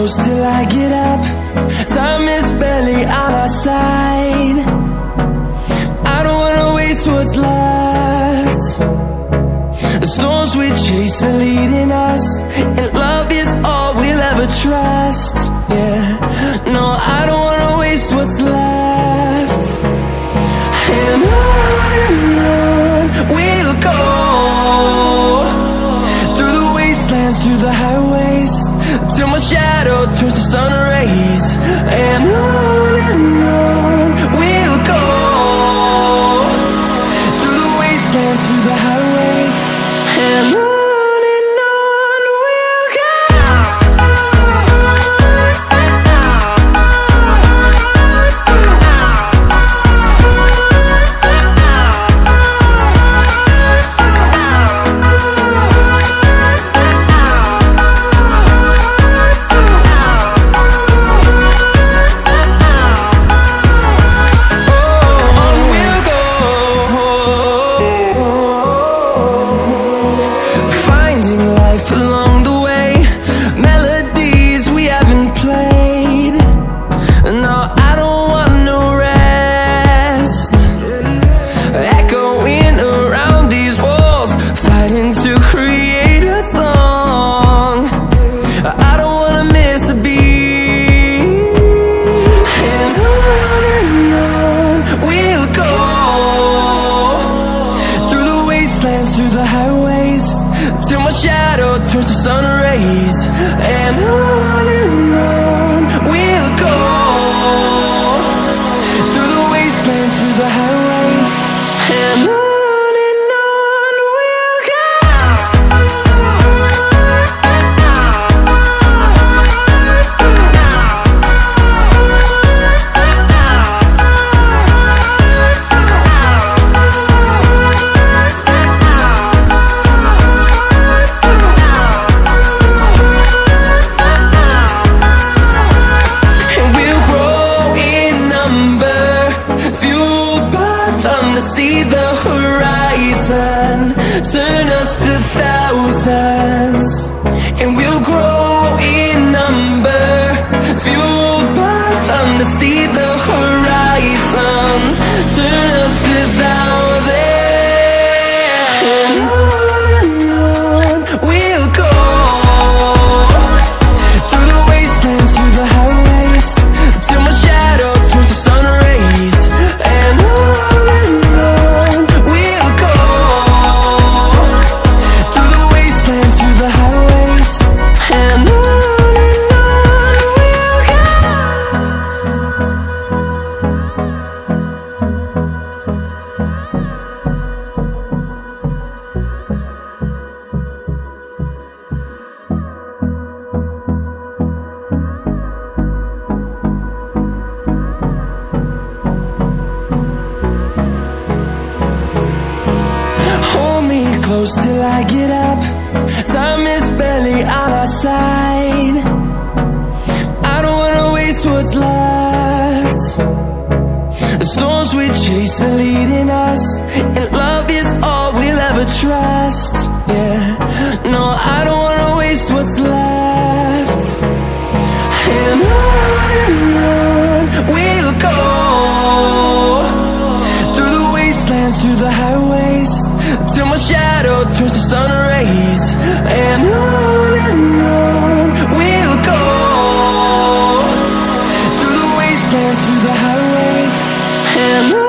close till I get up. Time is barely on our side. I don't wanna waste what's left. The storms we chase are leading us, and love is all we'll ever trust. Yeah, no, I don't wanna waste what's left. And on we'll go, through the wastelands, through the highways, till my shadow turns to sun rays. And on we'll go, through the wastelands, through the highways, and on we'll go. Close till I get up. Time is barely on our side. I don't wanna waste what's left. The storms we chase are leading us, and love is all we'll ever trust. Yeah, no, I don't wanna waste what's left. And on we'll go, through the wastelands, through the highways, till my shadow turns to sun rays. And on we'll go, through the wastelands, through the highways, and on.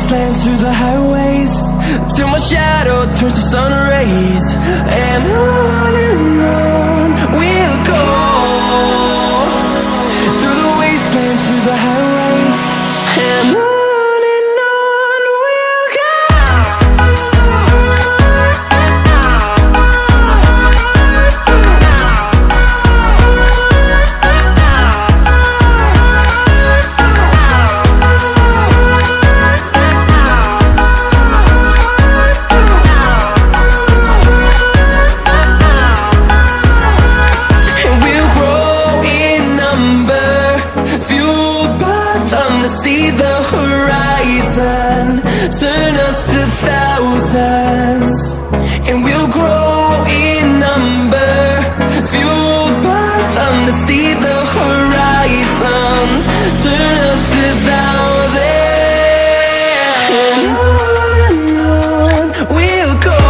wastelands, through the highways, till my shadow turns to sun rays. And on we'll go, through the wastelands, through the highways, and on we'll go. See the horizon, turn us to thousands, and we'll grow in number, fueled by them. To see the horizon, turn us to thousands, and on we'll go,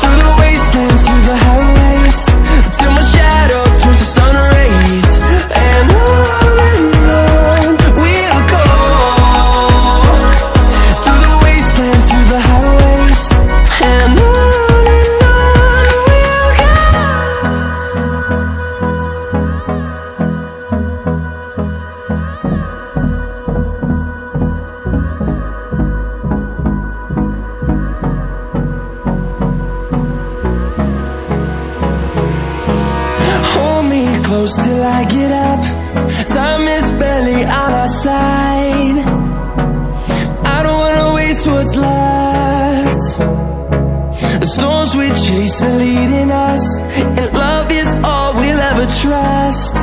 through the wastelands, through the highways, till my shadow turns to sun rays. And close till I get up. Time is barely on our side. I don't wanna waste what's left. The storms we chase are leading us, and love is all we'll ever trust.